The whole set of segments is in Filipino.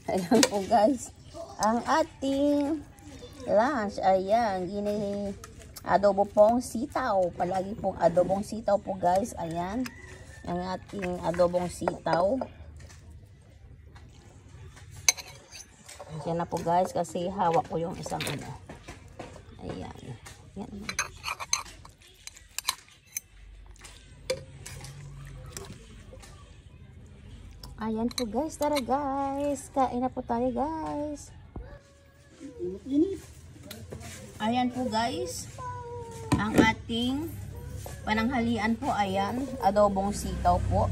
Ayan po guys. Ang ating lunch. Ayan. Adobo pong sitaw. Palagi pong adobong sitaw po guys. Ayan. Ang ating adobong sitaw. Ayan na po guys. Kasi hawak ko yung isang ano. Ayan. Ayan. Ayan po guys, tara guys. Kain na po tayo guys. Ayan po guys. Ang ating pananghalian po, ayan. Adobong sitaw po.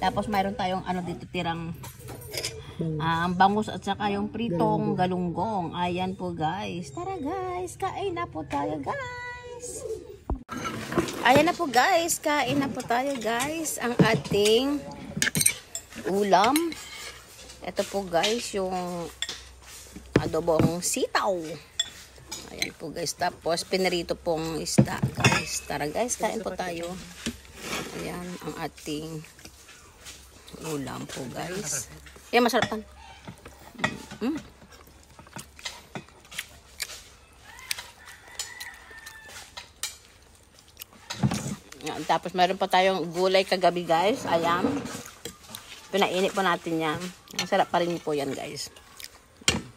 Tapos mayroon tayong ano dito tirang bangus at saka yung pritong galunggong. Ayan po guys. Tara guys, kain na po tayo guys. Ayan na po guys, kain na po tayo guys. Ang ating ulam. Ito po guys yung adobong sitaw. Ayan po guys. Tapos pinirito pong isda guys. Tara guys, kain po tayo. Ayan ang ating ulam po guys. Ayan, masarapan. Ayan, tapos meron pa tayong gulay kagabi guys. Ayan. Pinainit po natin yan. Ang sarap pa rin po yan guys.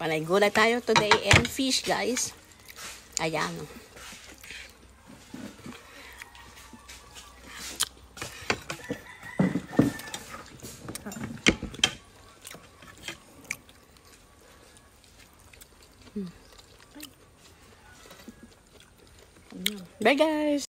Panay gulay tayo today and fish guys. Ayan. Bye guys.